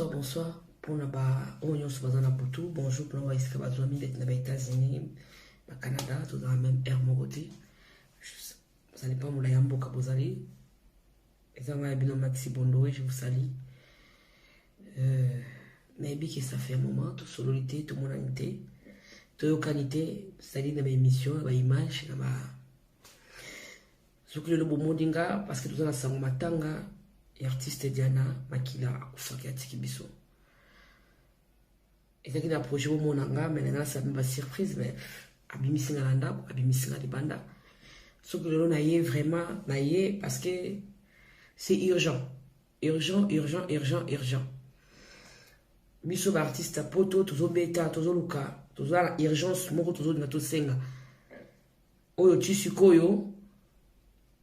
Bonsoir. Pour ne pas on se base en Poutou. Bonjour pour nous ici que vous amis d'être dans les États-Unis, au Canada, tout dans la même air mon côté. Vous n'allez pas me l'ayant beaucoup vous allez. Et ça m'a bien Maxi Bondo et je vous salue. Mais bien que ça fait un moment, toute solidité, toute monanité, toute qualité, c'est-à-dire dans mes émissions, dans mes images, dans ma. Ce que le bon mondinga parce que tout ça la sango matanga. Artiste Diana Makila akufaki atiki biso. Et ça qui n'a projet au monanga mais là ça me va surprise mais abimisi na landa abimisi na libanda. Ce que l'on a eu vraiment na eu parce que c'est urgent. Urgent. Biso ba artiste poto tozo beta tozo luka tozo la urgence moko tozo na to senga. Oyo chisikoyo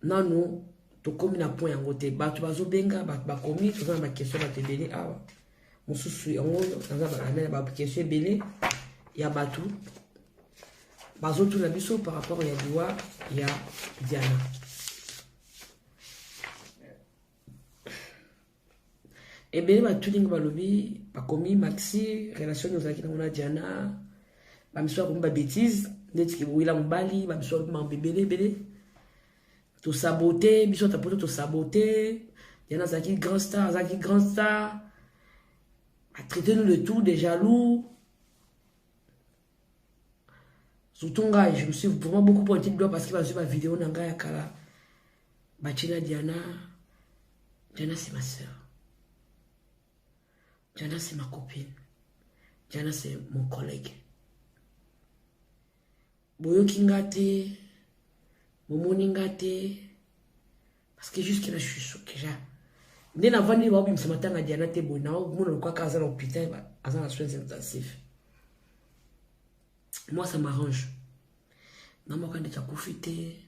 nanu tokomi na point yango te bato bazobenga bato bakomi toza na bakestion bato ebele awa mosusu yango naza bakanana bakestion ebele ya bato bazotuna biso par rapport ya liwa ya Diana. Ebele batulingi balobi bakomi Maxi relation ozalaki nango na Diana bamiso bakomi babétise ndeti wila mobali bamiso bakomi bebele to saboter, biso ta poto to saboter. Diana Zaki grand star, a traité nous le tout des jaloux. Surtout je me suis vraiment beaucoup pointé le doigt parce qu'il va suivre ma vidéo nanga ya kala. Bachina Diana c'est ma soeur. Diana c'est ma copine. Diana c'est mon collègue. Boyo Kingate. Momoningate parce que jusque là je suis choqué déjà dès avant ni ba bimisa matanga Diana te bona mona kwa kaza na hôpital azana na soins intensifs. Moi ça m'arrange na moi quand tu as profité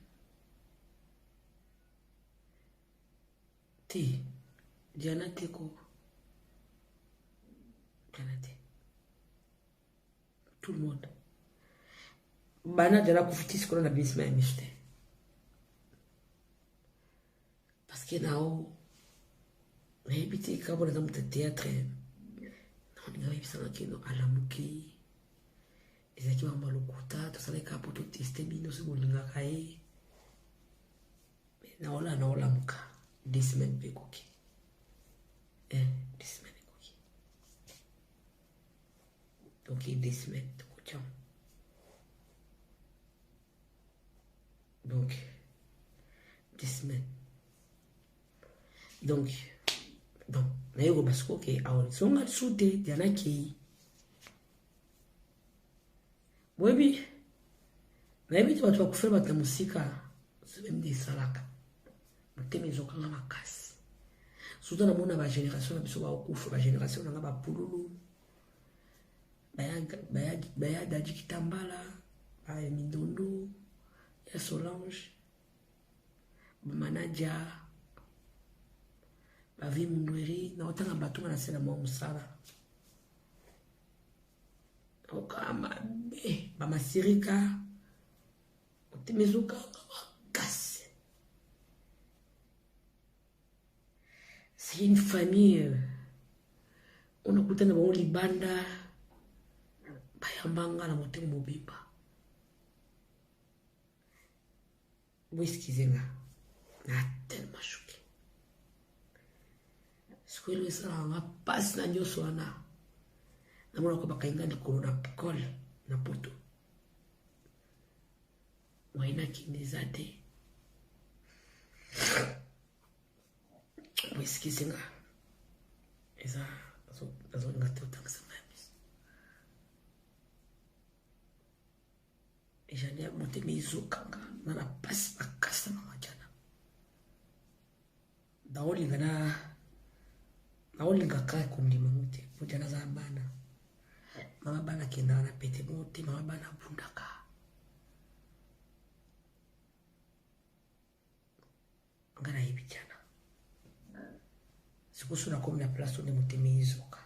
te Diana te ko Diana te tout le monde bana Diana profité ce qu'on a bisma et miste. Parce que nao naibiti kabo na muta théâtre na ninga ibisa nakino alamuki ezaki mamba lokuta to sala kapo to tester bino se bolinga kai na ola muka 10 semaines pe koki 10 semaines koki donc 10 semaines to kotiam donc 10 semaines. Donc, nayo parce que okay, awon songa sute Diana ki. Webi. Nabi tu watu kufanya bata musika, sebemde salaka. Muteme zokanga makasi. Surtout na mona ba génération na biso ba okufa ba génération na ba pululu. Baya daji kitambala, ba mindondo, ya Solange. Ba manager bavi mundweri na otanga batuma na sena mwa musala okama be ba masirika otemezuka casse. C'est une famille on a kutana ba libanda bayambanga na motema mobiba. Vous excusez-moi na tellement choqué. Ce que le sera passe na nyoso wana na mwana ko bakainga likolo na pikole na poto waina kinezate. Vous excusez-moi eza azo ngate utakisa mabis ejani ya mote mizokanga na la passe bakasa na majana daoli ngana naolinga kaka kondima mote mojana za bana mama bana kenda na pete mote mama bana bundaka ngana ibichana sikusuna komi na place onde moteme izoka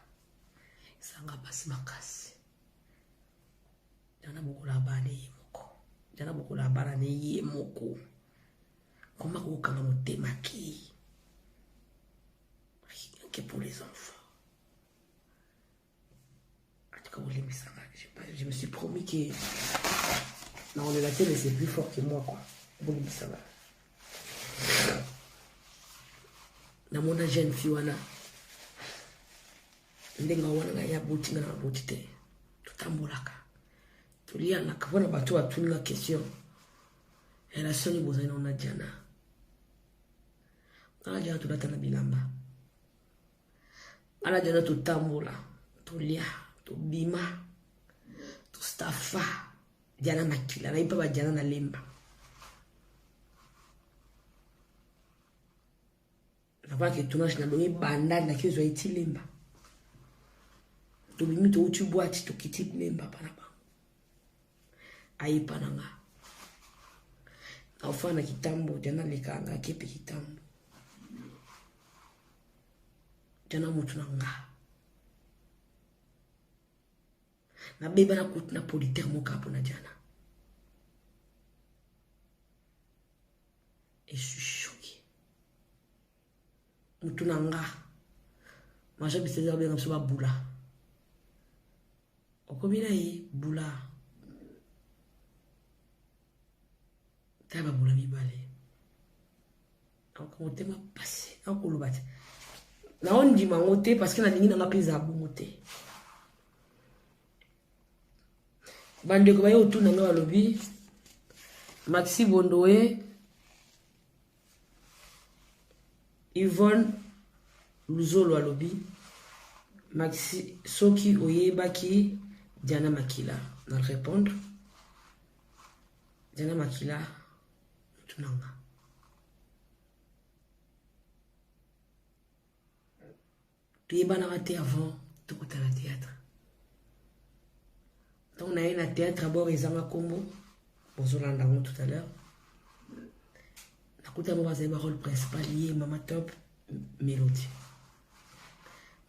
sanga basi makasi jana bukula bana yemoko jana bukula bana ne yemoko koma kokanga motema ki que pour les enfants. Je me suis promis que non, le latin c'est plus fort que moi quoi. Bon, ça va. Na mona jeune fille wana ndenga wana ya botinga na botite tutambolaka tulia na kabona bato atuninga question era soni bozana na jana ala jana tulata na bilamba ala jana tutambola tulia tubima tustafa jana makila na ipa jana na lemba na ba ke tunashi na dongi banda na kizo iti lemba tubimi to uchi boîte to kiti lemba pana ba aipa nanga aufana kitambo jana lekanga kepe kitambo jana mutu nanga na beba na kutuna politaire mokapo na jana et je suis choqué mutu nanga maja biseza benga msoba bula okobina yi bula taba bula mibale encore motema passé encore le bat na on dit mangote parce que na ningi na pesa bongote bande ko bayo tuna nga lobi Maxi Bondoé Yvonne Luzolo alobi Maxi Soki Oyebaki Diana Makila na répondre Diana Makila tunanga tu es bana raté avant tu côté la théâtre donc on a eu la théâtre à bord ezanga combo bozolanda ngo tout à l'heure nakuta mo bazeba rôle principal lié mama top mélodie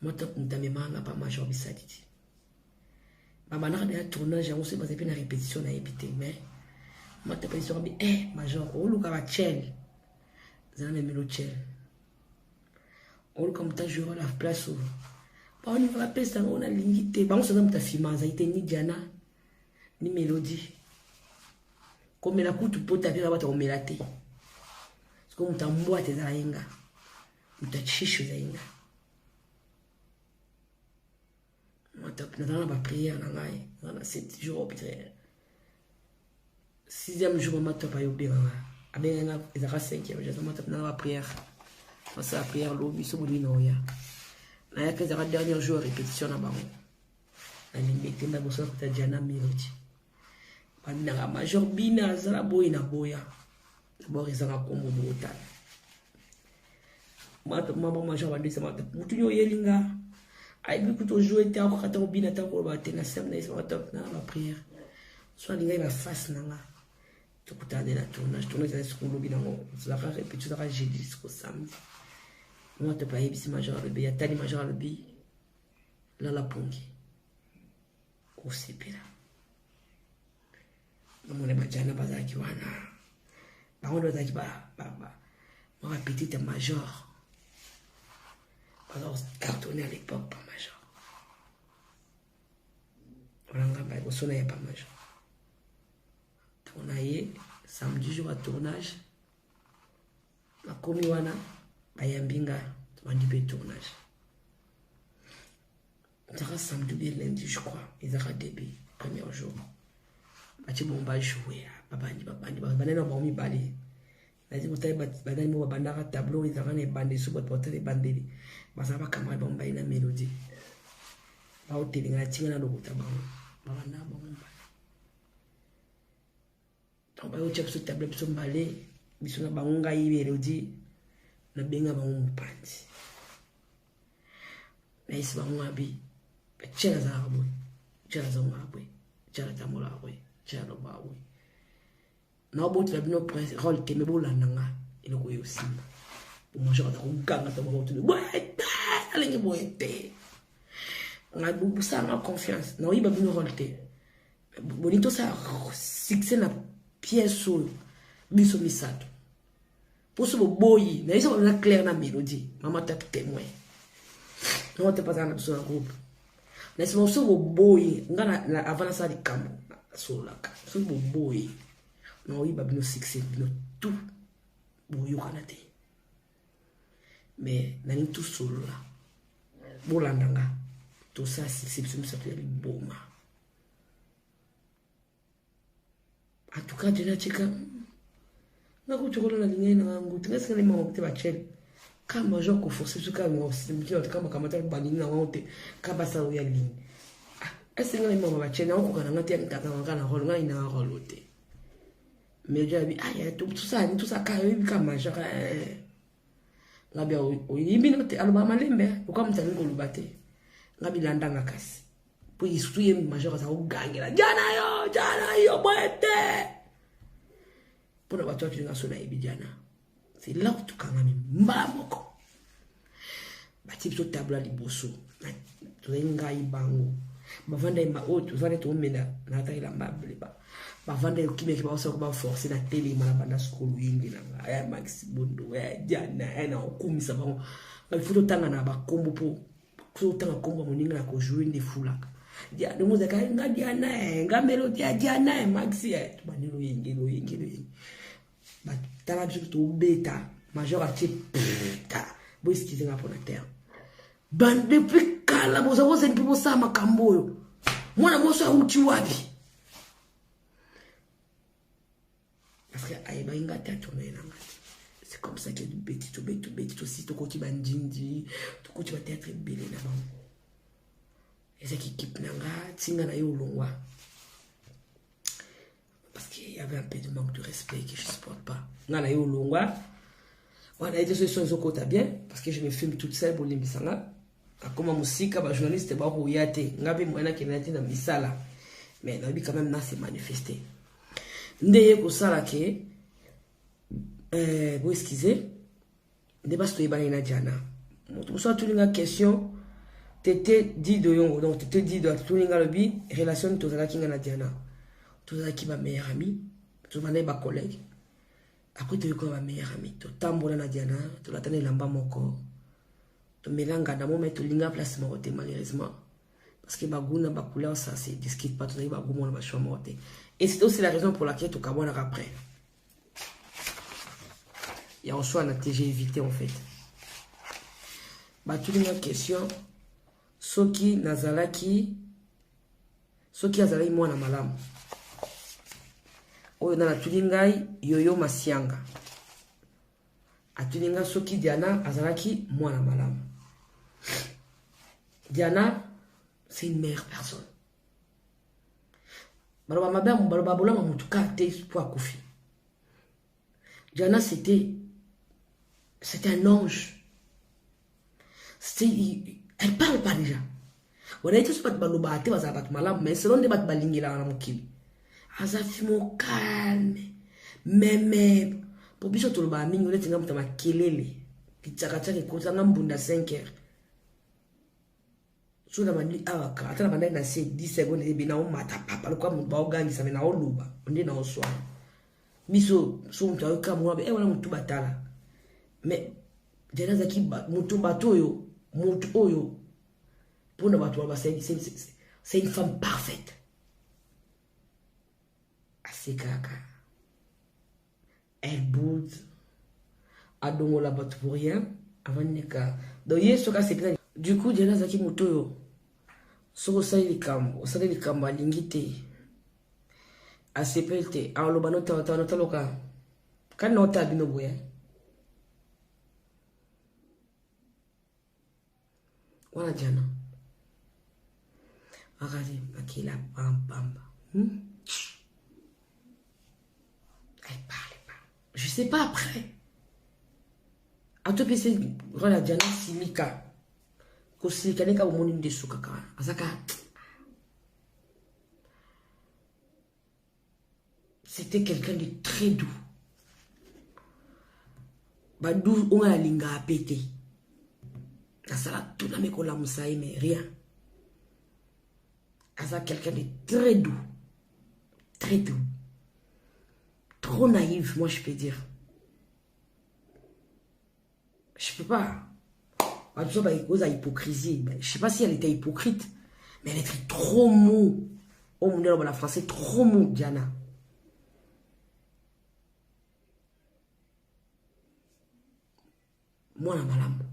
moi top mutamemanga pa major bisaditi baba na de tournage on se basé pe na répétition na ébité mais moi top ils sont bi major o luka ba chel zana mélodie on comme ta jouer la place où on y va pester on a limité ba on se donne ta filma ça été ni Diana ni mélodie comme la kutu pota pira bata omelate parce que mutamboa te zainga mutachisho zainga moi top na ba prière na ngai na 7 jours peut-être 6e jour ma top ayo bien abenga ezaka 5e jour ma top na ba prière ça prière lobi so bodi no ya na ya que ezaka dernier jour répétition na bango na limité na bosa ko ta Diana Mélodie bana major bina zala boy na boya d'abord ezaka kombo bota mama major bandi sama mutu nyo yelinga ay bi kuto jouer ta ko kata bina ta ko ba tena sem na sama top na ba prière soit linga ba face nanga to kutane na tournage na ce lobi na ngo zaka répétition zaka jeudi jusqu'au samedi moi te pas ici major le bi atani major le bi la pongi au sepira namone bajana bazaki wana bangondo zaki ba petite major alors cartonné à l'époque pas major on a ba ko na pas major on a eu samedi jour à tournage na komi wana bayambinga bandi pe tournage ça samedi bien lundi je crois ils ont début premier jour bati bomba jouer babandi banana ba mi bali nazi mutai badani mo babanda tableau ils ont ne bandi sous votre portrait bandeli basa ba kamera bomba ina mélodie ba hoteli ngana tinga na lokuta ba babanda bomba donc ba chef sur table sur balé bisuna bangonga yi mélodie na benga ba mupanzi na isi ba mwabi chela za abwe chela za abwe chela tamola abwe chela no ba abwe na oboti la bino prince rôle te me bolanda nga ilo ko yosimba mo jora ko ganga to mo to boete alingi boete nga bubusa nga confiance na oyiba bino rôle te bonito sa succès na pièce biso misato pour ce boyi na iso na clair na mélodie mama tap témoin non te pas na biso na groupe na iso so boyi nga na avant ça di kambo so la ka so boyi na oyiba bino succès bino tout boyo kana te mais na ni tout solo la bolanda nga tout ça succès biso misato ya boma. En tout cas, je n'ai pas dit que je n'ai pas dit que je n'ai pas dit que je n'ai pas dit que je n'ai pas dit que je n'ai pas dit que je n'ai pas dit que je n'ai pas dit que je n'ai pas dit que je n'ai pas dit que mais je dis ah tout ça quand il y a manger là bien il y a alors malembe pourquoi me tani ko lubate ngabi landa ngakasi pour isuye major za ugangela jana yo boete pour la voiture tu sona ibijana c'est là où tu kangami mbamoko bati to tabla liboso to nga ibango bavanda ima auto zane to mena na ta ila mbable bavanda ukime kiba osa ko forcer na télé mala banda school wingi na aya max bondo ya jana na okumisa bango ba foto tanga na ba kombo po ko tanga kombo moninga ko jouer des foulaka dia de muzika nga diana nga melody ya diana maxi ya banilo yingi ba tala biso to beta major a ta bo iskize nga pona terre ban depuis kala boza boza ni pipo sama kamboyo mwana moso uti wapi parce que aiba inga tourner na ngati c'est comme ça que du beti to si to ko ki bandindi to ko ti ba théâtre belé na bango. Et c'est qui équipe nanga tinga na yo longwa parce qu'il y avait un peu de manque de respect que je supporte pas ngana yo longwa on a été sur ce côté bien parce que je me filme toute seule pour limbisanga comme musika ba journaliste ba ko yate ngabe mwana kenati na misala mais na bi quand même na se manifester ndeye ko sala ke vous excusez débat to ibana na jana mutu so tulinga question Tété dit de Yongo, donc Tété dit de Tuninga Lobi, relation to Zala Kinga na Diana. To Zala ki ma meilleure amie, to Zala ma collègue. Après tu es ma meilleure amie, to Tambola na Diana, to la tane lamba moko. To melanga na moment to linga place morte malheureusement. Parce que baguna bakula ça c'est discute pas to Zala baguma na bachwa morte. Et c'est aussi la raison pour laquelle to kabona après. Il y a en soi na TG évité en fait. Bah tu une question. Soki azalaki mwana malamu oyo na tulingai yoyo masianga atulinga soki Diana azalaki mwana malamu. Diana c'est une meilleure personne baloba mabe baloba bolama mutuka te pour akufi. Diana c'était un ange. Elle parle pas déjà. On a été sur le baloba, tu vas à battre malade, mais selon des battre balingi là dans mon kili. Azafimo calme. Mais, pour biso tout le bas, mingi, on est en train de kelele. Kitchakacha qui cause un bunda 5 heures. Sur la manie, ah, quand la manie n'a 10 secondes, et bien, on m'a tapé, le quoi, mon baogang, ça m'a au louba. On est dans le soir. Biso, son tu as eu qu'à moi, et voilà mon tout batala. Mais, Diana Zaki, mon tout bateau, yo. Oyo pour ne pas c'est une femme parfaite. Assez caca. Elle boude. Adongo la batte pour rien. Avant de cas. Donc, hier, ce cas, c'est clair. Du coup, Diana Zaki Motoyo. So, ça, il est calme. Au salé, il est calme. Lingite. Assez pelte. Alors, le banot, t'as loca. Quand on t'a bien oué. Voilà Diana. Regardez, Akila, bamba. Elle parle pas. Je sais pas après. À tout PC, voilà Diana Simika. kosikaneka omoni ndesu kaka azaka c'était quelqu'un de très doux badou on a linga a pété asala tout na mekola musaï mais rien asa quelqu'un de très doux trop naïf moi je peux dire je peux pas. Hypocrisie. Je sais pas si elle était hypocrite, mais elle était trop mou. Au monde de la français, trop mou, Diana. Moi, la malade.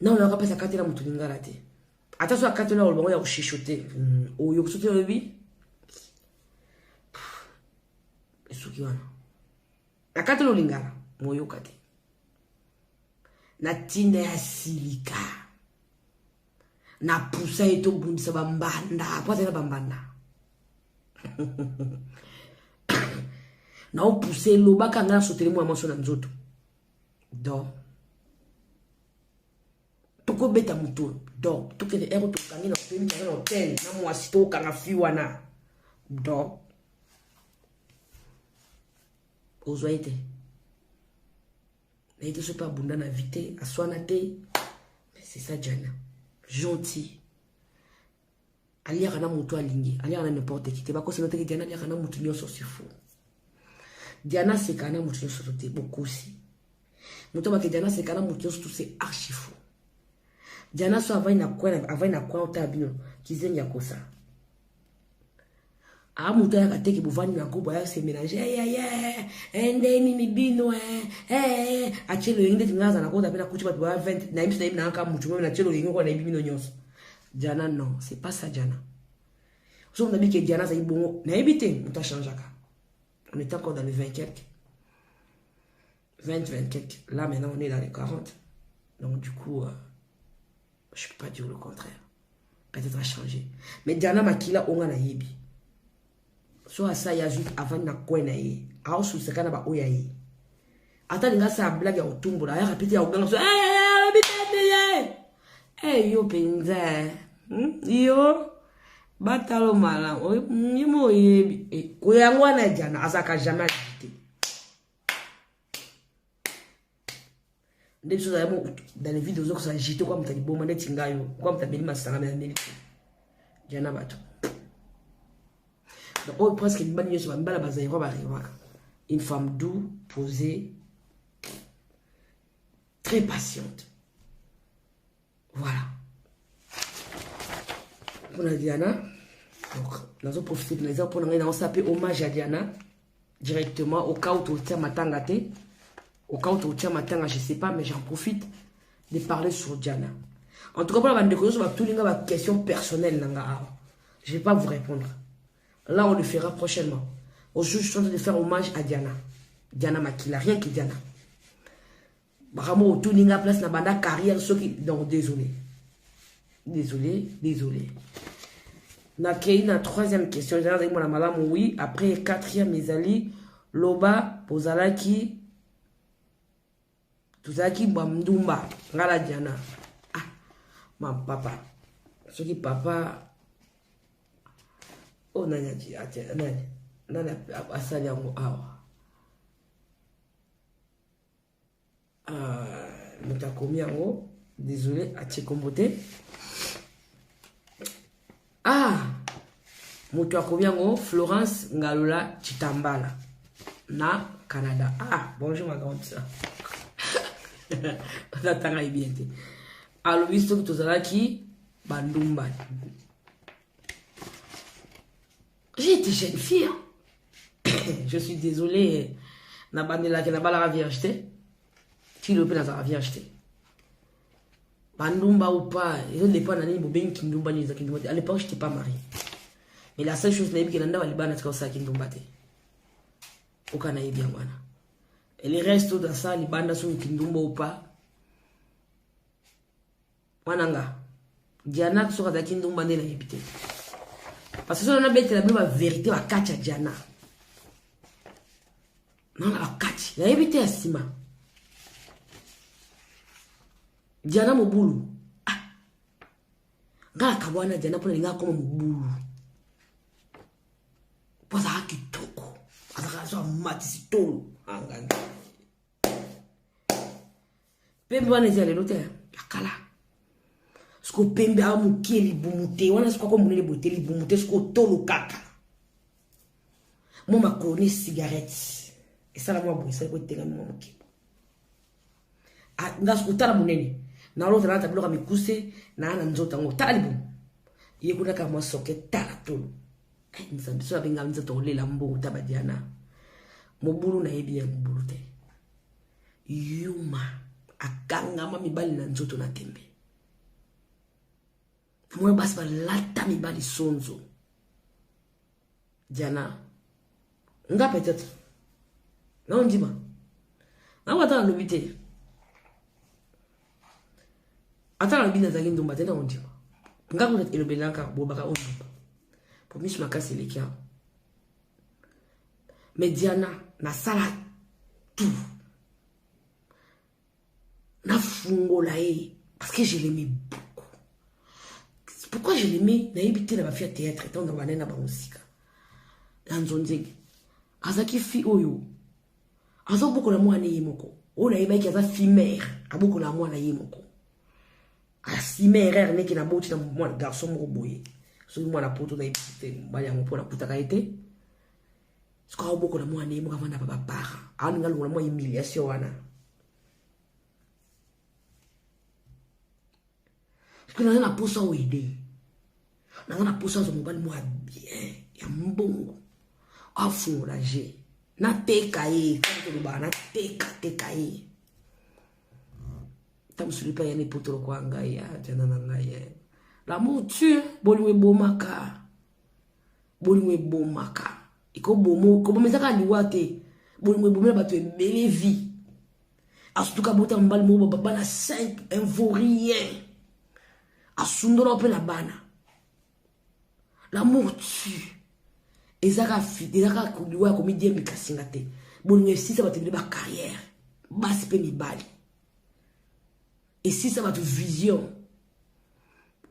Non, on n'a pas sa carte là, mon tout n'a raté. Attention à la carte là, on va chuchoter. Au yoko sauter le vie. Et ce qui va. La carte là, l'ingala. Mon yokate. Na tine ya silika na pusa eto bundisa bambanda po tena bambanda na opuse loba kanga sotele mo amaso na nzoto do toko beta mutu do toko de ero to kangi na pemi na hotel na mo asito kanga fiwana do ozoite. Mais il ne pas abondant à vite, à soi mais c'est ça, Diana. Gentil. Ali yana mutu alingi, ali yana n'importe qui. Te bako se note que Diana ali yana mutu nyo sur fou. Diana c'est kana mutu nyo sur te beaucoup aussi. Mutu ba que Diana c'est kana mutu nyo tout c'est archi fou. Diana so avai na kwa otabino kizenya kosa. A mutu ya kateki buvani na kubo ya se mélanger endeni mibino achelo yinde tingaza na kota pena kuchipa kwa 20 na imsi na imna aka mutu na chelo yingo kwa na ibino nyonso. Diana non, c'est pas ça Diana. So on a dit que Diana ça ibongo na ibite muta changeaka. On est encore dans les 20 quelques. 20 quelques. Là maintenant on est dans les 40. Donc du coup je peux pas dire le contraire. Peut-être à changer. Mais Diana makila onga na yebi. So asa ya juste avant na kwena ye au susekana ba oya ye ata linga sa blague ya utumbo la ya rapide ya uganga so yo penza yo batalo mala yimo ye ko yangwa na jana asaka jamais dit ndebso za mo dans les vidéos zo ko sa jité kwa mtali bomba ndeti ngayo kwa mtabeli masanga na mbeli jana bato. Donc, presque une femme douce, posée, très patiente. Voilà. Pour la Diana, donc, nous avons profité de l'exemple pour nous saper hommage à Diana directement au cas où tu tiens matangate, au cas où tu tiens matanga, je sais pas, mais j'en profite de parler sur Diana. En tout cas, pour la bande de choses, tout le monde a une question personnelle. Je ne vais pas vous répondre. Là, on le fera prochainement. Aujourd'hui, je suis en train de faire hommage à Diana. Diana Makila, rien que Diana. Vraiment, tout le monde place na banda carrière, ceux qui... Donc, désolé. Nakei, na troisième question. Oui, après quatrième, Mezali, Loba, Pozalaki, Tuzaki, Bamdumba, Ngala Diana. Ah, ma papa. Ceux qui papa... Oh, nani asali yango awa. Mutakomi yango, désolé, achekombote. Mutakomi yango, Florence Ngalola Chitambala, na Canada. Bonjour ma grande soeur. Natanga ibiente. Alors, visto que tozalaki bandumba. J'ai été jeune fille. Je suis désolée. Na bandela qui n'a pas la vie acheté. Qui le peut la vie acheté. Bandumba ou pas. Ils ont des points d'année. À l'époque, je n'étais pas mariée. Mais la seule chose, c'est que Nanda va liban être ça qui nous battait. Aucun n'aille bien. Et les restes dans ça, les bandes sont qui nous ou pas. Wananga. Diana qui sera d'acquis nous bandé la répété. Parce que si on a bête la vérité, on va catcher Diana. Non, on va catcher. La vérité est Sima. Diana Mobulu. Ah. Nga kabwana Diana pona linga koma Mobulu. Poza haki toko. Azaka so matisi tolo. Anganga. Pembe wana zale lote yakala. Sko pembe amukie libumute. Wana sko ko munele bote libumute sko tolo kaka. Moi ma colonie cigarette. Et ça la moi bon, ça ko tenga mo mukie. Ah, ngasko tala munene. Na lo tala tablo ka mikuse na ana nzota ngo talibu. Ye kuna ka mo soke tala tolo. Nzambi so abenga nzoto lela mbo tabadiana. Mobulu na yebi ya mobulu te. Yuma akanga ma mibali na nzoto na tembe. Mwe basi ba lata mibali sonzo. Diana. Nga peut-être. Non dis-moi. Na wata na lobite. Ata na bina zali ndomba tena on dis-moi. Nga ko elobelaka bobaka on. Pour moi, je me casse les cas. Mais Diana, na sala tout. Na fungo la e. Parce que je l'aimais beaucoup. Pourquoi je l'aimais? Na évité la fille théâtre. Tant dans la musique. Dans son zig. Azaki fi oyo. Azo beaucoup la moi na yemoko. O na yeba ki aza fi mère. A beaucoup la moi na yemoko. A si mère ne ki na boti na moi garçon mo boye. Soki mwana poto na ibite mbali ya mpona kutaka ete soka oboko na mwana yemo kavanda papa para ani ngalungu na mwa humiliation wana soki na posa oede na posa zo mobali mwa bien ya mbongo afungola je na teka ye kanto ba na teka ye tamusuli pa ya ne poto kwa ngai ya jana na ngai ya. L'amour tue, bolingwe bomaka. Bolingwe bomaka. Iko bomo, ko bomezaka liwate. Bolingwe bomela bato ebele vie. Asutuka bota mbali mo bana 5 un vaut rien. Asundora pe la bana. L'amour tue. Ezaka fi, ezaka kuliwa ko midie mikasinga te. Bolingwe si ça va te donner ba carrière. Basi pe mibali. Et si ça va te vision.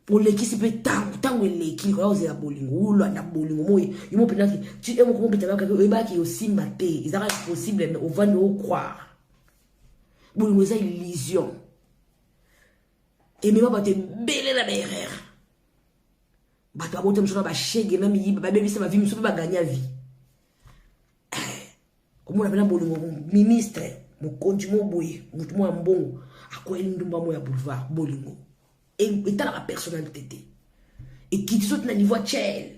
Pour l'équipe peut tango l'équipe quand vous êtes à bolingo ou là na bolingo moi il m'a pensé tu es mon comment peut-être que eba qui aussi maté ils arrêtent possible mais on va nous croire bolingo c'est illusion et même pas te belé la derrière ba to abote msona ba shege na mi ba bébé ça va vivre msona ba gagner à vie comment on appelle bolingo ministre mon konti mo boye mutu mo mbongo akoeli ndumba mo ya boulevard bolingo. Et t'as la personnalité. Et qui te saute na niveau tchel.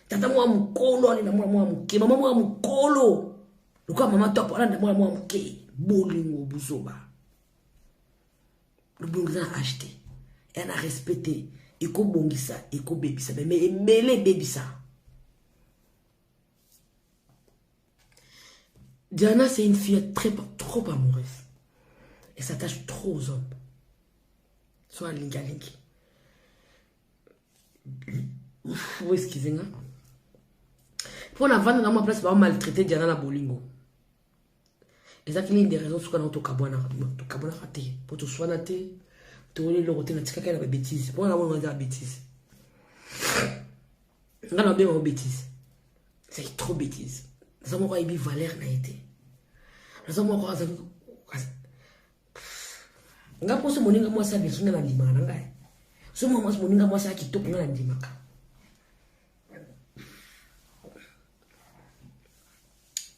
Tata moi mon colo, na moi mon ke, maman moi mon colo. Le quoi maman top là na moi mon ke, bolingo buzoba. Le bolingo a acheté. Elle a respecté. Et ko bongisa, et ko bébisa, mais mêlé bébisa. Diana c'est une fille trop amoureuse. Elle s'attache trop aux hommes. Soit lingalingi. Vous excusez-moi. Pour la vendre dans ma place, va maltraiter Diana na bolingo. Et ça qui est une des raisons pour que kabwana raté. Pour tout soin naté, tout le roté na tika kala bêtise. Pour la vendre la bêtise. On a bien en bêtise. C'est trop bêtise. Nous avons eu valeur na été. Nous avons encore nga poso moninga mwasa bisunga na ndima na ngai so mama moninga mwasa kitoko na ndima ka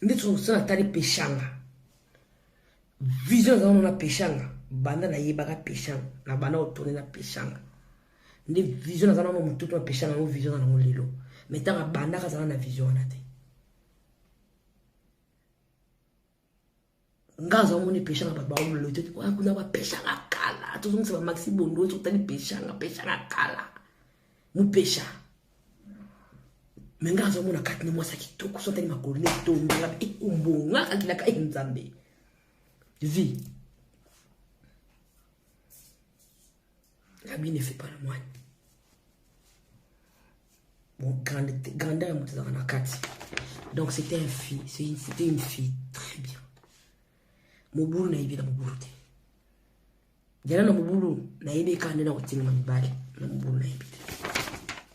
nditso so tali peshanga vision za na peshanga banda na yeba ka peshanga na bana otone na peshanga ndi vision za na mututo na peshanga no vision na ngolelo metanga banda ka za na vision na te ngaza moni peshanga ba lo te kwa kuna ba peshanga kala to zonse ba maxi bondo to tali peshanga kala mu pesha mengaza mona katni mwasa kitoko so tali makolone to ngala e umbonga akila ka nzambe vie la vie ne fait pas le moine. Bon grandeur na kati. Donc c'était une fille très bien. Mobulu na ibila mobulu te. Diana na mubulu na yebe kande na otinga mibali na mubulu na yebite.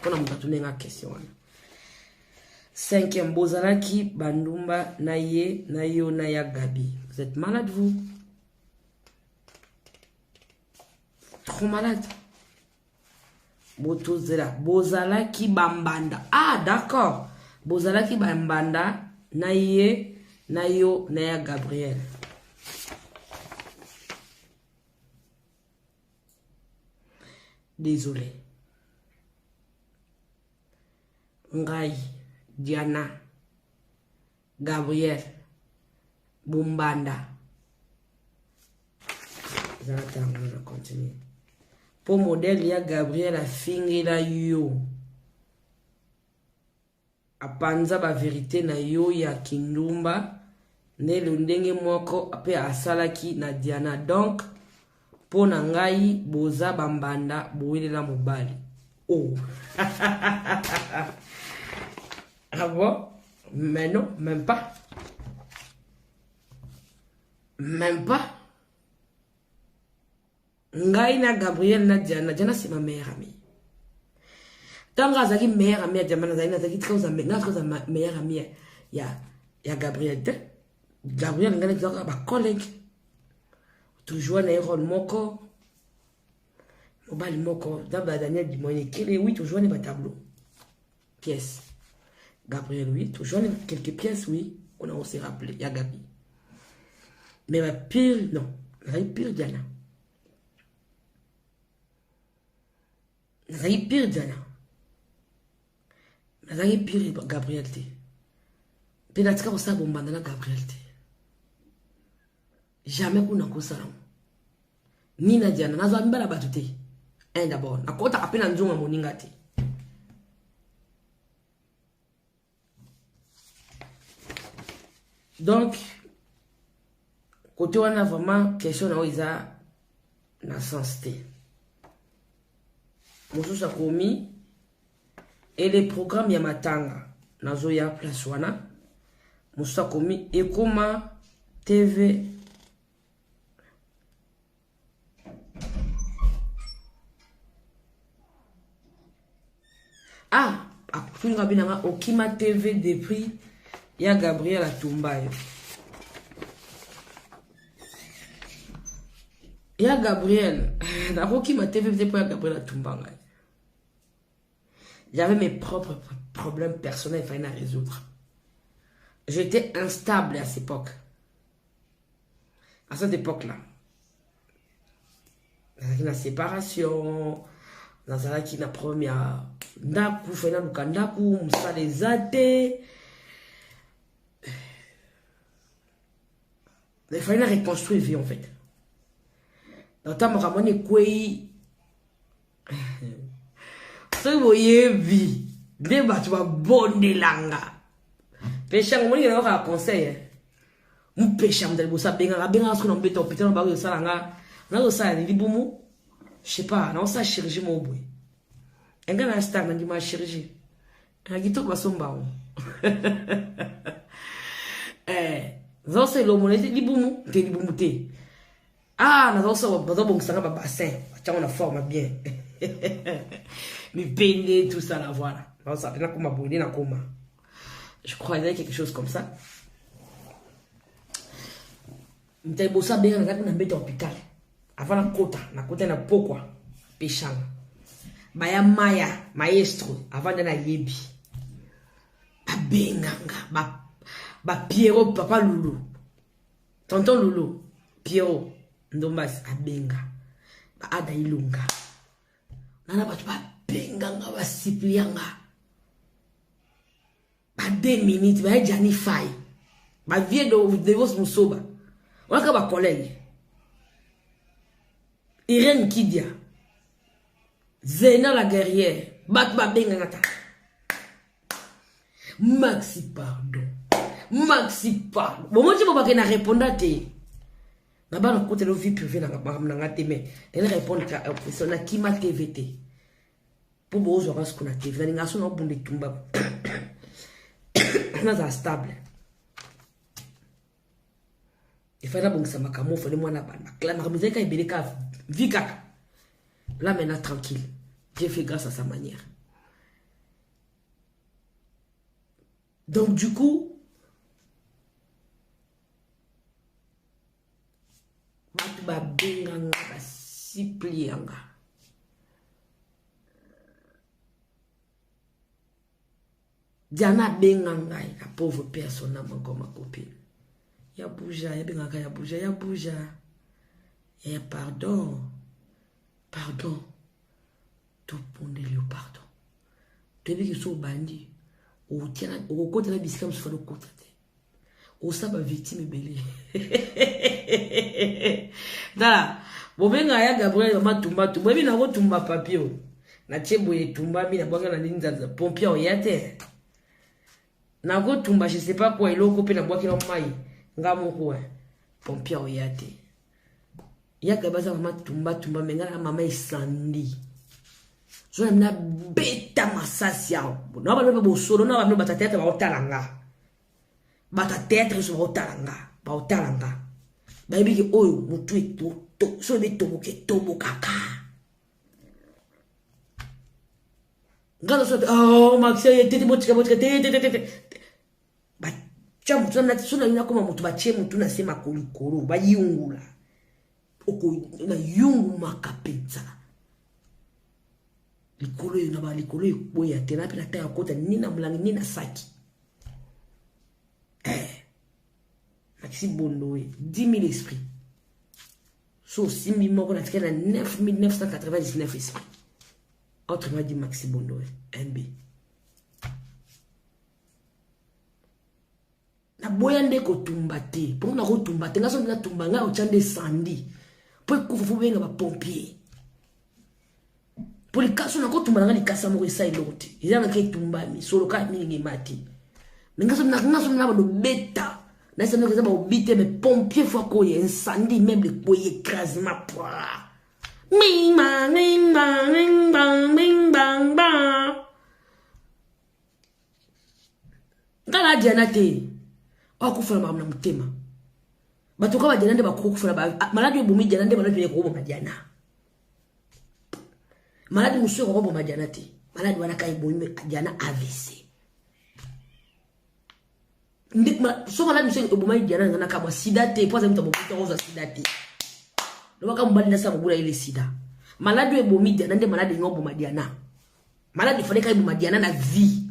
Kona mutatu nenga question wana. 5e bozalaki bandumba na ye na yo na ya Gabi. Vous êtes malade vous? Trop malade. Botozela bozalaki bambanda. Ah d'accord. Bozalaki bambanda na ye na yo na ya Gabriel. Désolé. Ngai, Diana, Gabriel, Bumbanda. J'attends, on va continuer. Pour modèle, il y a Gabriel a fini la yo. A panza ba vérité na yo ya Kindumba. Ne lundenge mwako ape asalaki na Diana. Donc, pour nangai boza bambanda bouile la mobali. Oh. Ah bon? Mais non, même pas. Même pas. Ngai na Gabriel na Diana. Diana c'est ma meilleure amie. Tant que j'ai meilleure amie à Diana, j'ai meilleure amie ya Gabriel. Gabriel ngai na ba collègue. Toujours na rôle moko. Mobile moko. D'abord Daniel Dimoine qui oui toujours na tableau. Pièces. Gabriel oui, toujours quelques pièces oui, on a aussi rappelé ya Gabi. Mais ma pire non, la pire Diana. La pire Diana. La pire Gabriel te. Peut-être que ça bomba na Gabriel te. Jamais qu'on a cosa là. Ni na Diana, na zo ambala batute. Un d'abord, na kota apena nzonga moninga te. Donc, côté on a vraiment question na oiza na sens te. Mosusu akomi et les programmes ya matanga na zo ya place wana. Mosusu akomi ekoma TV. Ah, akunga binanga okima TV depuis ya Gabriel Atumbayo. Ya Gabriel, okima TV depuis ya Gabriel Atumbanga. J'avais mes propres problèmes personnels, il fallait les résoudre. J'étais instable à cette époque. À cette époque-là. Dans la séparation, dans la première. Ndaku, fena lukandaku, msale zate. Il fallait reconstruire vie en fait. Dans ta ramone kwei. Ce voyez vie. Débat tu vas bonne langa. Péché ngoni na ka conseil. Mu péché mdel bosa benga benga so no beto hôpital no ba yo salanga. Na zo sa ni libumu. Je sais pas, na sa chirurgie mo boy. Enga na star na di ma chirurgie. Na gito ba somba. Zo se lo monete libumu, te libumu te. Ah, na zo ba bon sanga ba bassin. Cha on a forme bien. Mais peine tout ça la voilà. Non ça na kuma boné na kuma. Je croyais quelque chose comme ça. M'te bossa bien na na mbete hôpital. Avant la kota na pokwa peshanga. Baya maya maestro avant de na yebi. Ba benganga ba Pierrot papa Loulou. Tonton Loulou, Pierrot ndombas abenga. Ba ada ilunga. Nana batu ba benganga ba siplianga. Ba 2 minutes ba jani fai. Ba vie de vos musoba. Waka ba collègue. Irène Kidia. Zena la guerrière. Bat ba benganga ta. Maxi pardon. Maxi pardon. Bon moi je peux pas répondre à te. Na ba na côté de vie privée na ngate mais elle répond à question na kima TVT. Pour bozo parce qu'on a TV na ngaso na bonde tumba. Na za stable. Il fallait bon que ça m'a camou, il fallait moi la bande. La marmite quand il bénéka vika. Là maintenant tranquille. J'ai fait grâce à sa manière. Donc du coup, ba benganga ba siplianga. Diana benganga la pauvre personne comme ma copine. Ya bouja, ya benganga ya bouja, ya bouja. Et pardon. Pardon. Tout ponde le pardon. Tu veux que soit bandi. Ou tiens, au côté de la biscuit, je fais le côté. Ou ça, ma victime belé. Da, bon, ben, ya Gabriel, ma tumba, tumba, mi na go tumba papier. Na chebo ye tumba, mi na boanga na ninja pompier o yate. Na go tumba, je sais pas quoi, il a coupé na boaki na mai. Nga mo quoi, pompier o yate. Ya Gabriel, ma tumba, tumba, menga na mama isandi. So na beta masasi yao. Na ba no solo na ba no batatete ba otalanga. Batatete so ba otalanga, ba otalanga. Ba yebi ke oyo mutu eto so be toboke tobokaka. Ngalo so oh Maxia yete botika te. Ba chamu tuna suna ina koma mutu ba che mutu na sema kolikoro ba yungula. Oko na yungu makapenza. Likolo na ba likolo boya tena pela ta kota nina mulangi nina saki. Maxi Bondoé 10 000 esprits. Sur 6 000 morts, on a 9 999 esprits. Autrement dit Maxi Bondoé, MB. Na boyande ko tumbate, pour na ko tumbate, nga so na tumbanga o chande sandi. Pour ko fu benga ba pompier. Pour les cas on a ko tumbanga ni kasa mo esa ilote. Ils ont ke tumbami, solo ka mingi mati. Nga so na ba do beta. Là, c'est que ça va obiter, mais pompiers, faut qu'on y ait incendie, même les couilles écrasent ma poire. Ming bang, ming bang, ming bang, ming bang, bang. Dans la dianate, on coupe la mamma mutema. Batuka va dianate, va couper la balle. Malade de boumi dianate, malade de gros madiana. Malade de monsieur gros madianate. Malade de wanakai boumi diana AVC. So malade monsieur oboma diana ngana kama sida te poza mtu bobuta roza sida te loba kama mbali na sa bobula ile sida malade ebomi diana nde malade ngobo madiana malade fallait kai boma diana na vie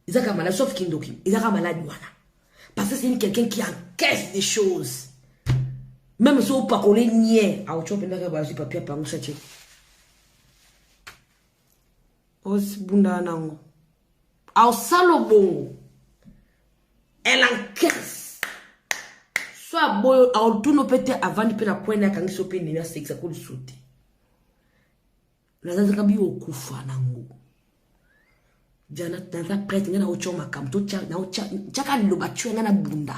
izaka malade sauf kindoki izaka malade wana parce que c'est quelqu'un qui encaisse des choses même si on pas coller nier a ocho penda ka bazi papier pangu sache os bunda nango au salobongo. Elle encaisse. Soit boyo a tout no pete avant de pena kwenda kangi so pene na sexa ko lisuti. Na zaza kabi okufa nango. Jana tata prête ngana ochoma kam to cha na ocha chaka loba chwe ngana bunda.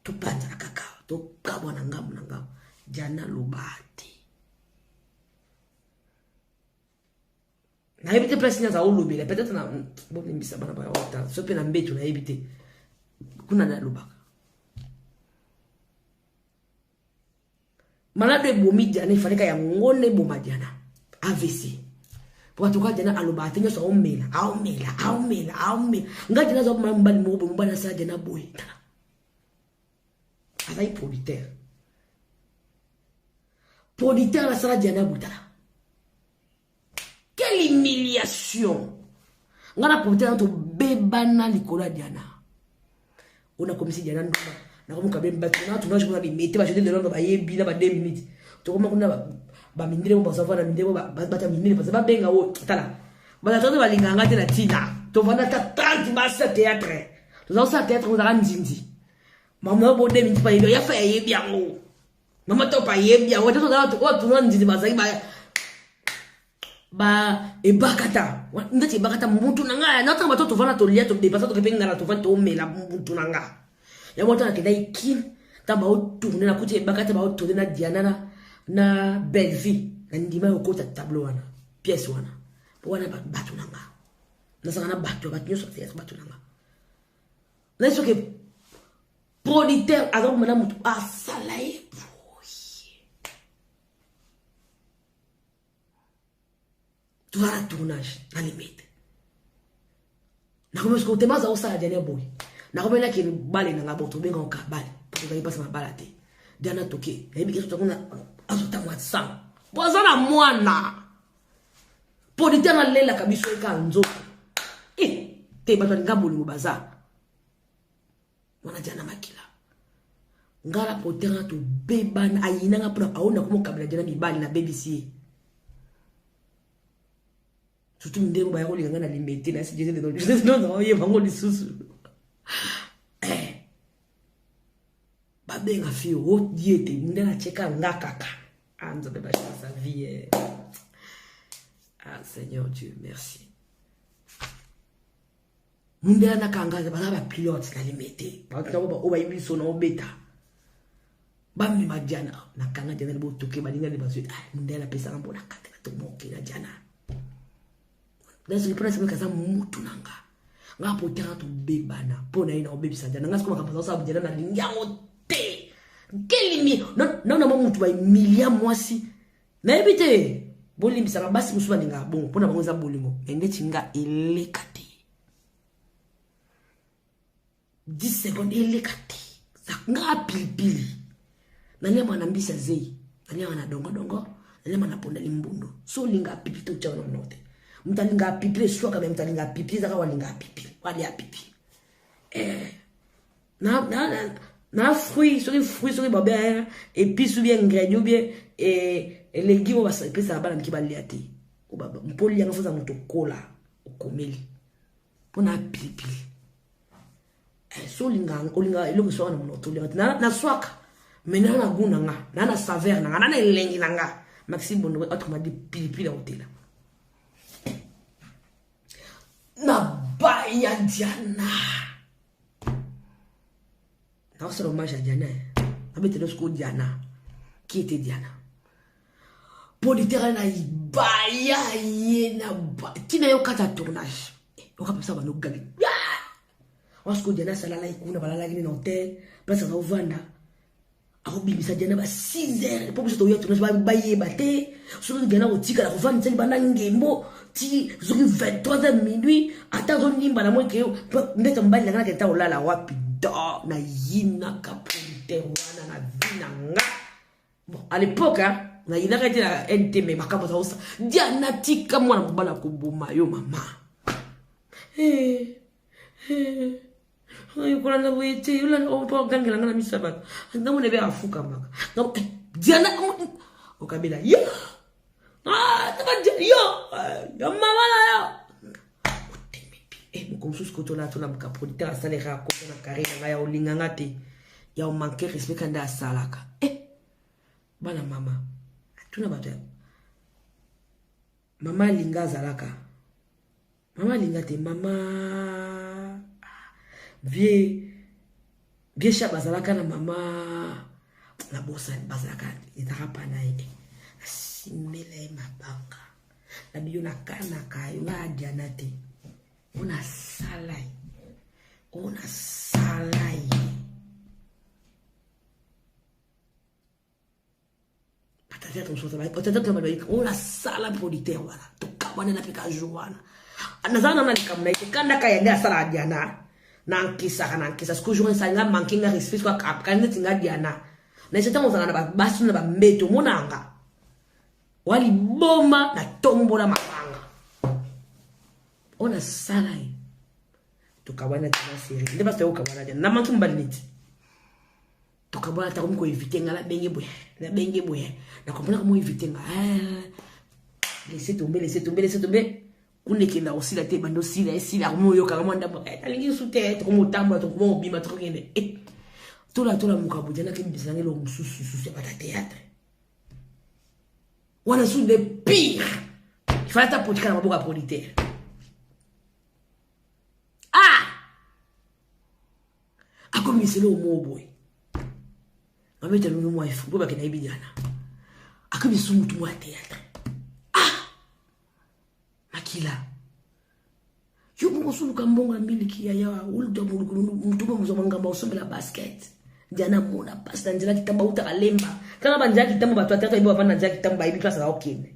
To pata kaka to kabo na ngamu. Jana lobati. Na ebite place nya za olobela peut-être na bon mbisa bana ba ota so pena mbetu na ebite. Kuna na lubaka. Malade bomi diana ifaleka ya ngone boma diana AVC. Pour tout cas diana aloba tenyo so omela. Nga diana zo mbali mo mbana sa diana boy. Azai producteur. Producteur la sala diana butala. Quelle humiliation. Nga na producteur to bebana likola diana. On a commencé à dire na comme quand même battu na tu vas jouer mettre va jeter de l'eau ba yebi na ba 2 minutes to comme kuna ba mindire mo basafa na mindire ba bata mindire parce ba benga wo tala ba la tande ba linganga te na tina to vana ta 30 ba sa théâtre to za sa théâtre za nzinzi mama bo 2 minutes pa yebi ya fa yebi yango mama to pa yebi yango to za to na nzinzi ba za ba e bakata ndati bakata muntu nanga na tamba to vana to lia to depasa to kepenga na to vana to mela muntu nanga ya mota na kenda ikin tamba o tourner na kuti e bakata ba o tourner na diana na belle vie na ndima yo kota tableau wana pièce wana wana batu nanga na sanga na batu nyoso tia batu nanga na so ke Producteur, alors madame, ah, salaye. Tu vas à tournage, dans les mètres. Nakomes ko tema za osala dernier boy. Nakomela ke bale na ngabo to benga ka bale. Parce que passe ma balade. Diana toke. Na yebiki to kuna azota mwa sang. Bozana mwana. Producteur na lela kabiso ka nzoto. Te bato ngabo lingo baza. Mwana Diana makila. Ngara potera to beban ayina nga pona aona komo kabila Diana mibali na BBC. Surtout ndemo ba yako linga na limete na sije de non ye bango lisusu. Babenga fi o diete ndena cheka ngakaka. Anzo de bacha sa vie. Ah Seigneur Dieu, merci. Mundela na kangaza bana ba pilote na limete. Ba tabo ba o ba ibiso na obeta. Ba mi majana na kanga jana bo toke ba linga de basu. Mundela pesa ngambo na kata to moke na jana. Dans prenez ce que mutu nanga. Nga potera to bebana. Pona ina obebisa jana. Nga sikoma kapasa sabu jana na lingango te. Kelimi. Non mutu ba milia mwasi. Na ebite. Bolimbisa nga basi musuba linga bon. Pona bango za bolingo. Endeti nga elekate. 10 secondes elekate. Nga pilipili. Nalia mwana mbisa zei. Nalia mwana dongo. Nalia mwana ponda limbundo. So linga pipi to chawana mnote. Mtalinga pipi sio kama mtalinga pipi zaka walinga pipi wali ya pipi na fruit sur babé et puis sous bien ingrédients bien et légumes va ça pesa bana mkibali ati ubaba mpoli yanga foza moto kola ukomeli pona pipi so linga olinga eloko so na moto linga na swaka mena na guna nga na saveur nga na elengi nga Maxime Bondo autrement dit pipi la hôtel. Na baya Diana. Na sera hommage à Diana. Abete lorsqu'o Diana. Qui était Diana? Producteur na baya yena ba. Qui n'a eu qu'à tournage. On va passer à nos gabi. Lorsqu'o Diana sala la ikuna balala gini na hotel, place à Ovanda. Arobimisa Diana ba 6 heures. Pour que je tournage ba baye baté. Sur Diana otika la Ovanda tseli bana ngembo. Ti zuri 23h minuit attends nimba na moi que ndeta mbali na keta olala wapi do na yina kapute wana na vina nga bon à l'époque na yina kete na NTM makamba za osa Diana tika mwana mbala kubuma yo mama ayo kuna na wete yula opo gangela ngana misaba ndamu ne be afuka maka Diana okabila yo yo mama la yo comme sous koto la tona mka producteur asalera ko na carrière nga ya olinga ngate ya o manquer respect kanda asalaka bana mama tuna bato mama linga zalaka mama linga te mama vie shaba zalaka na mama na bosa bazalaka itarapa na simele mabanga na biyo na kana kayo nga Diana te ona salai patata ton sota ba patata ton ba ona sala producteur wala to kabane na peka joana anazana na likamna ikanda kaya nda sala Diana na nkisa siko joana sanga mankinga respect kwa kapkana tinga Diana na seta mozana na basu na ba mbeto monanga wali boma na tombola mapanga ona salai tukabana tena siri ndeba sio ukabana na manki mbaliniti tukabana ta ko éviter ngala benge boye na comprendre comment éviter nga laisser tomber unekenda aussi la te bando sila moyo kama ndabo alingi sute ko motamba to ko bima to ngene tola mukabu jana ke bisange lo mususu ba théâtre wana sont des pires. Il fallait ta politique à la boca politaire. A comme c'est le mot boy. A mettre le mot il faut pas que na ibidiana. A comme ils sont tout moi théâtre. Makila. Yo mo sulu kambonga miliki ya uldo mtumo mzomanga usombe la basket. Diana mona pasta njala kitamba utakalemba. Kama banja kitamba batu ataka ibo bana njala kitamba ibi class la okene.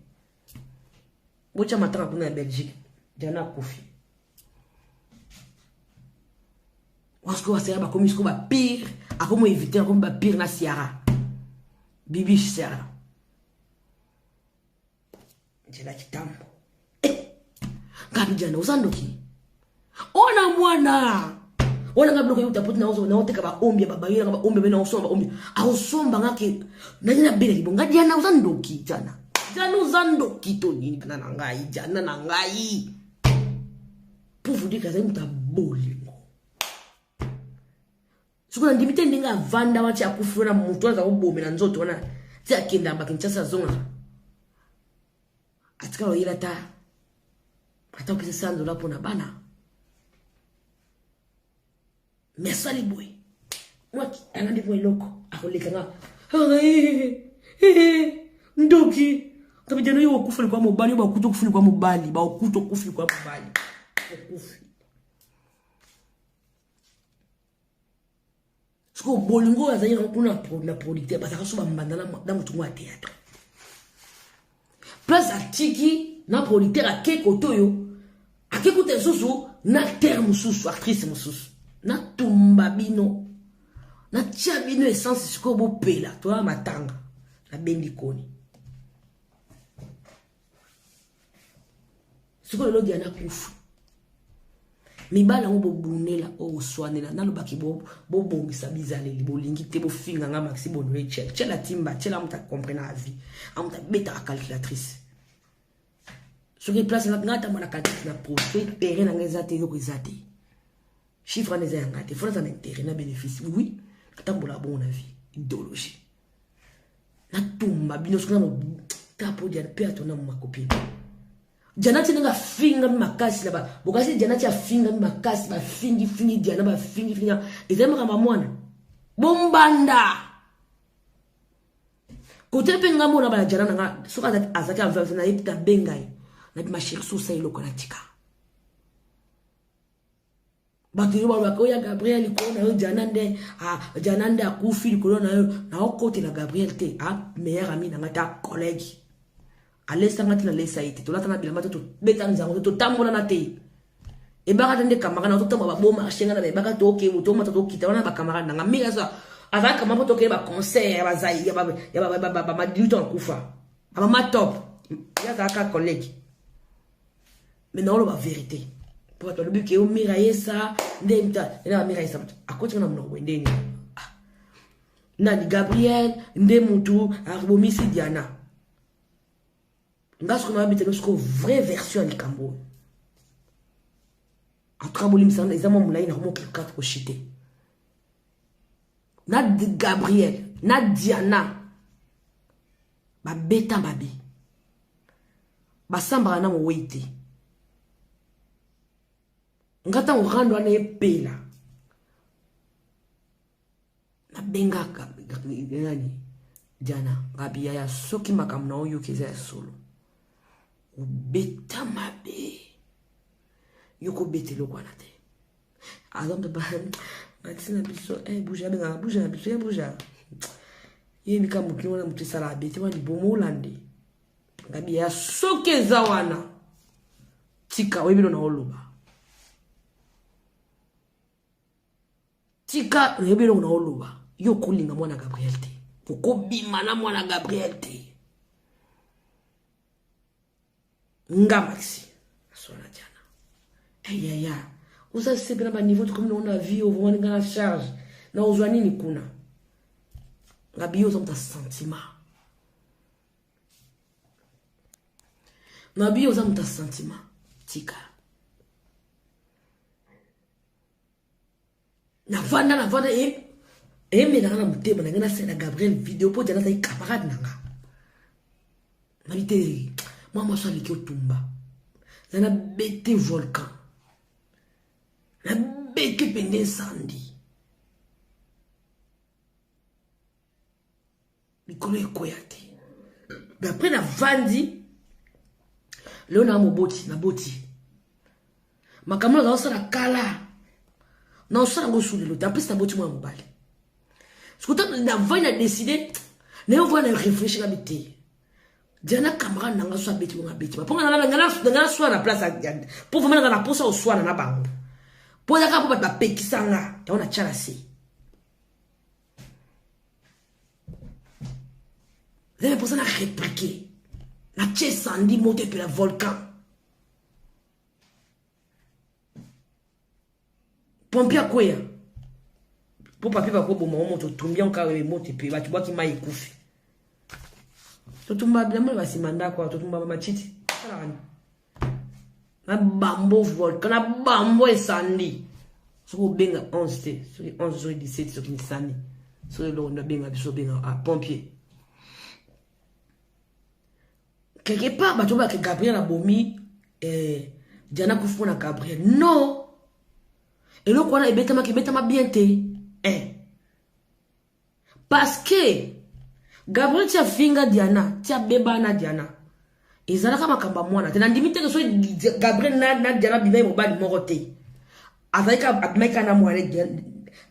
Bocha mataka kuna Belgique. Diana kofi. Wasko wasera ba komi sko ba pire, akomo éviter akomo ba pire na Ciara. Bibi Ciara. Njala kitamba. Gabi Diana uzandoki. Ona mwana. Ona ngablo ko utapoti na ozo na oteka ba ombi baba yira ba ombi bena osomba ombi. Ausomba ngake na nyina bele libonga Diana uzandoki jana. Jana uzandoki to nini kana nangai jana nangai. Pour vous dire que ça mutaboli. Sukuna ndimite ndinga vanda wacha kufura mutu aza ubome na nzoto wana. Tia kenda mbaki nchasa zonga. Atika lo yira ta. Ata ukise sanzo lapo na bana. Mesali boy. Mwaki, angandi boy loko. Akoleka nga. Ndoki. Kabijano yu wakufuli kwa mubali. Ba ukuto kufuli kwa mubali. Ba ukuto kufuli kwa mubali. Wakufuli. Suko bolingo ya zanyi kuna producteur. Bata kasuba mbandana na mutungu wa teatro. Plus atiki na producteur ake kotoyo. Ake kote susu na terme susu. Actrice mususu. Na tumba bino. Na tia bino essence siko bo pela. Toa matanga. Na bendi koni. Siko lelo Diana kufu. Mibala ngo bo bunela o swanela. Nalo baki bo bongisa bizaleli. Bo lingi te bo finga nga maxi bo noe chel. Chela timba. Chela amuta comprena la vie. Amuta beta a calculatrice. Soki place na ngata mwana calculatrice na pro. Terrain na ngezate yoko izate. Chiffre n'est un gâté, il faut un intérêt, un bénéfice. Oui, attends pour la bonne vie, idéologie. Na tumba, binos kuna mo tapo Diana pe atona ma copine. Diana tena finga makasi là-bas. Bokasi Diana tia finga makasi ba fingi Diana ba fingi. Ezema kama mwana. Bombanda. Côté penga mona ba Diana nga soka azaki envers na ipta bengai. Na ma chérie sous ça iloko na tika. Bakiri wa Oya Gabriel ko na Diana nde akufi ko na okote la Gabriel te meilleur ami na ngata collègue alesa ngati na lesa ite to latana bilamba to beta nzango to tambola na te e baka tende kamara na to tamba ba bo marché na ba baka to ke to mata to kita wana ba kamara na ngami ça avec kama to ke ba concert ba zai ya ba diluto kufa ama top ya ka collègue mais non la vérité. Pour le but que au mirailler ça ndemta ina mirailler ça akoti na mno wendeni nani Gabriel ndemutu arbomisi Diana ngasko na bitelo sko vraie version ni kambo atrabolim ça les amants mulai na mo 4 chité na Gabriel na Diana ba beta babi ba sambra na mo weite ngata urando ane pela na benga nani Diana ngabia ya soki makamna oyo keza ya solo ubeta mabe yoko betelo kwa nate azambe ba matina biso bouja benga bouja biso ya bouja yemi kama kiona mutisala beti wani bomo lande ngabia ya soki za wana tika webino na oloba tika rebelo na oloba yo kulinga mwana Gabriel te ukobima na mwana Gabriel te nga maxi sona Diana ya usa sebena ba niveau comme on a vu au vent na charge na ozwani ni kuna ngabio za mta sentiment ngabio za mta sentiment tika na vanda me na mutema na ngana sena Gabriel vidéo po Diana sai camarade nanga na bite mama so aliki otumba na bete volcan na bete pende incendie mikolo ekoyate mais après na vandi leo na moboti na boti makamula za osala kala na osala ngo sous le en plus ta boti mo mobali skuta na vaina décider na yo vaina réfléchir à bité Diana camarade nanga so abeti mo abeti ba ponga na so na place pour vraiment na posa o so na bango pour ya ka po ba pekisanga ya ona chala si Vous pour ça na répliquer na tché sandi monter pour le volcan pompier quoi pour papier va ko bo mo to tumbia nka we monter pe ba tu boki mai kufi to tumba bien mo ba simanda kwa to tumba machiti na bambo volcan na bambo e sandi so benga 11 te so 11 so 17 so ki sandi so lo na benga biso benga a pompier quelque part ba to ba ke Gabriel abomi Diana kufuna Gabriel non et le quoi est bêtement bien parce que Gabriel tia finga Diana tia beba na Diana ezala kama kamba mwana tena ndimite que so Gabriel na Diana bimai mobali morote azaika atmaika na mwana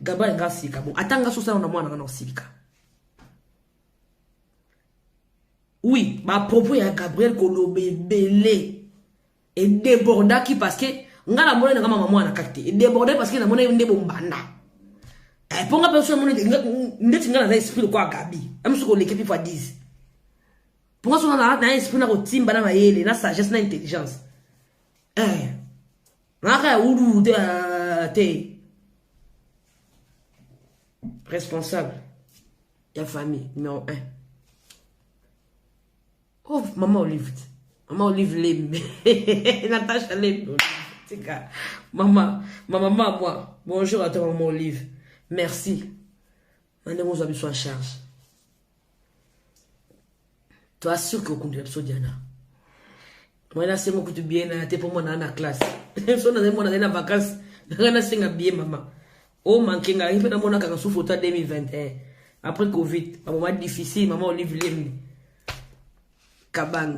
Gabriel ngasika bon atanga so sana na mwana na osika oui ba propos ya Gabriel kolobe belé et déborda qui parce que ngala mona ngama mama na kakte et débordé parce que na mona ndebo mbanda ponga personne mona ndeti ngala na esprit kwa Gabi amso ko l'équipe fois 10 ponga so na esprit na ko timba na mayele na sagesse na intelligence na uru te responsable ya famille numéro 1 oh maman Olive Lem Natacha Lem maman moi bonjour à toi maman Olive merci maintenant on a besoin en charge toi sûr que vous comptez sur Diana moi là c'est moi qui te bien t'es pour moi dans la classe so na moi dans la vacances na singa bien maman oh manqué nga il fait dans mon ka sous photo 2021 après Covid un moment difficile maman Olive Lem Kabang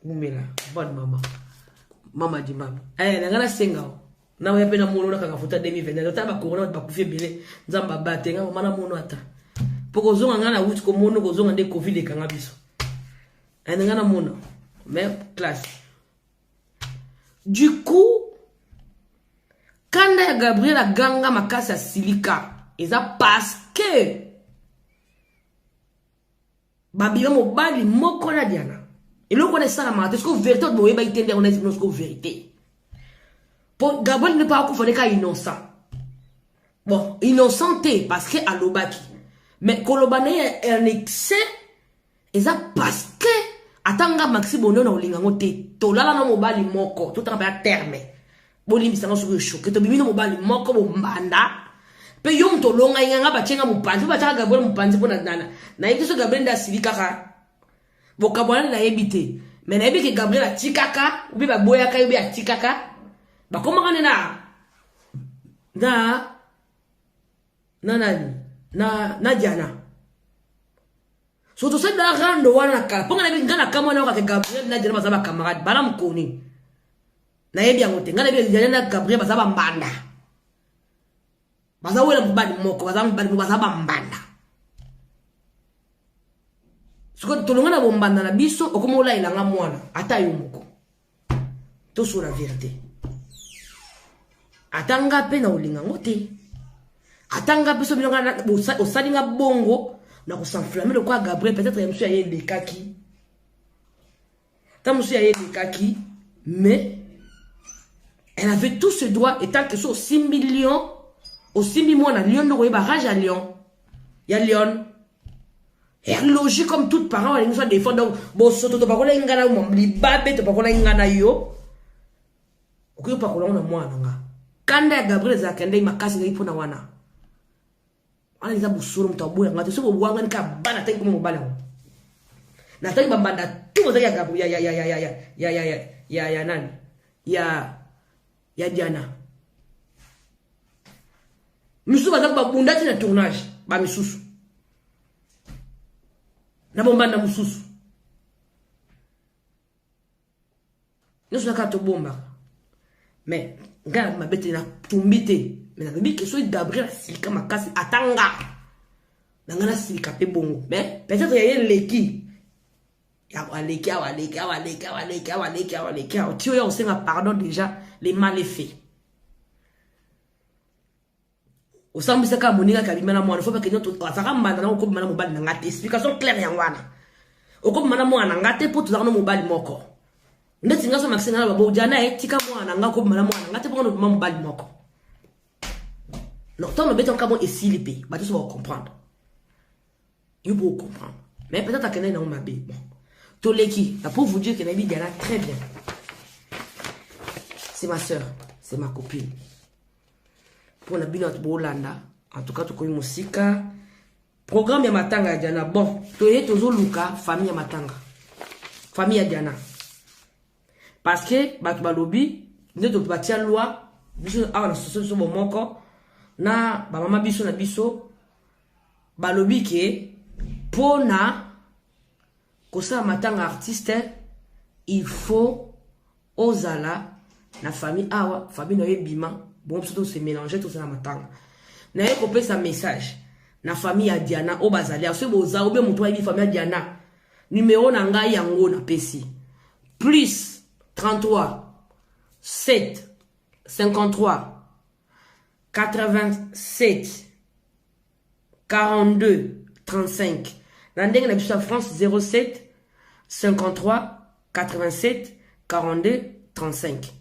Umela bonne maman di maman nangana senga na we pena mono na kangafuta 2020 taba corona ba kufie bele nzamba batenga mana mono ata poko zonga ngana wuti ko mono ko zonga de covid kanga biso nangana mono mais classe du coup kanda ya Gabriel ganga makasa silika eza parce que babiba mobali moko na Diana et le connaît ça la mate est-ce que vérité boye ba itende on est ce que vérité pour Gabriel ne pas ko fone ka innocent bon innocenté parce que alobaki mais kolobane un excès eza parce que atanga maxi bono na olinga ngote to lala na mobali moko to tanga ba terme bolimbi sanga so choqué to bimino mobali moko bo mbanda pe yom to longa inga ba chenga mupanzi ba tanga Gabriel mupanzi pona nana na yebiso Gabriel nda silika ka vocabulaire na yebite mais na yebi ke Gabriel a tikaka ubi ba boya ka ubi a tikaka ba koma kana na Diana so to se da rando wana ka ponga na bi ngana kama na ka Gabriel na Diana bazaba camarade bala mkoni na yebi yangote ngana bi Diana na Gabriel bazaba mbanda bazawela mubali moko bazaba mbanda soko tolongana bombanda na biso okomola ilanga mwana ata yo moko to sur la vérité atanga pe na olinga ngote atanga biso bilonga osalinga bongo na ko s'enflammer le quoi Gabriel peut-être monsieur ayende kaki ta monsieur ayende kaki mais elle avait tout ce droit étant que sur 6 millions au 6 millions na Lyon no ba rage à Lyon ya Lyon et logique comme tout parent on soit des fois donc bon soto to pa ko la ngana mo libabe to pa ko la ngana yo ko pa ko la na mwana nga kanda ya Gabriel za kende makasi ngai pona wana ana za busuru mtabuya ngati so bwanga nika bana tangi mo bala na tangi bambanda tu za ya Gabriel ya nani ya Diana misusu baza babundati na tournage ba misusu na bombanda mususu nous sommes à bomba. Mais, regarde ma bête, il a tombé. Mais la bébé, que soit Gabriel, silika ma casse, atanga. Nangana silika pe bongo. Mais, peut-être il y a l'équipe. Tu vois, on sait pardon déjà, les mal faits. Au sein de ce cas, Monica Kalimana, il faut pas que nous explication claire yangwana. Au comme madame moi n'angate pour tout dans nos mobile moko. Nous tinga so maxina ba bojana etika moi nanga comme madame moi n'angate pour nos mobile moko. Non, tant me béton comme esilipe, bah tu vas comprendre. Il faut comprendre. Mais peut-être que nous ma bé. Toleki, pour vous dire que Nabi Diana très bien. C'est ma soeur, c'est ma copine. Pour Nabi notre Bolanda, en tout cas, tu connais musique. Programme ya matanga Diana. Bon, toye tozo luka famille ya matanga. Famille ya Diana. Parce que batu balobi, nous to batia loi, biso awa na soso moko na ba mama biso na biso balobi ke pona kosa matanga artiste, il faut ozala na famille awa, famille noye bima, bon surtout se mélanger tout ça na matanga. Na ye kopé sa message na famille ya Diana o bazali aso boza obe mutu wa famille ya Diana. Numéro na ngai yango na pesi. Plus 33 7 53 87 42 35. Dans la France 07 53 87 42 35.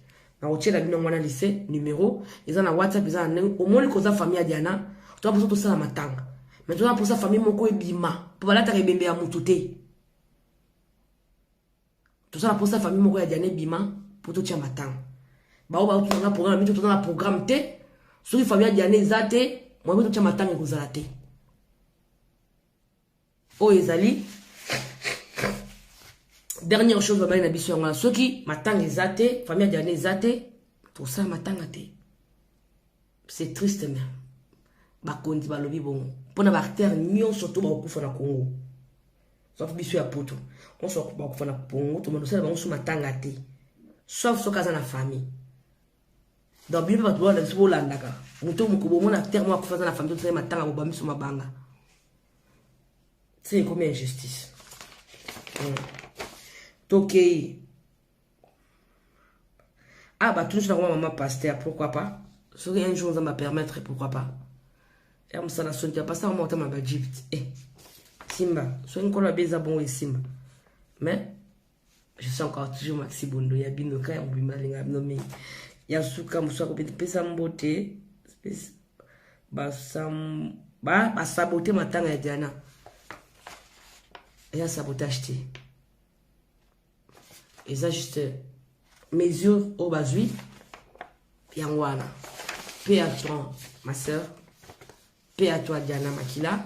Na otie la bino mwana lycée numéro ils ont na WhatsApp ils ont au moins les famille Diana tu vas pour tout ça la matanga mais tu vas pour sa famille moko ebima pour la ta rebembe ya mututé tout ça pour sa famille moko ya Diana bima pour tout tia matanga ba o ba tout na programme tout na programme té sur famille Diana zate moi tout tia matanga ko zalate. Oh ezali dernière chose va na biso ngala soki matanga ezate famille Diana ezate tout ça matanga te c'est triste mais ba kondi ba lobi bon pona ba terre nyon surtout ba okufa na Congo sauf biso ya poto on so ba okufa na Congo to mano sala ba on matanga te sauf so kaza na famille donc bien pas toi la biso landaka muto mukubo mona terre mo okufa na famille to matanga bo ba miso mabanga. C'est comme injustice. Ok. Ah bah tout ça maman pasteur, pourquoi pas? Si un jour ça m'a permettre, pourquoi pas? Et on s'en a sonné, pas ça on monte ma Egypte. Eh, Simba, soit une colle beza bon et Simba. Mais je suis encore toujours Maxi Bondo, il y a Binoka, il y a Bimalinga, nommé. Il y a Souka, Moussa, pesa mbote, bah saboter ma tanga et Diana. Et un sabotage. Et ça juste mesure au basui. Et en voilà. Paix à toi, ma soeur. Paix à toi, Diana Makila.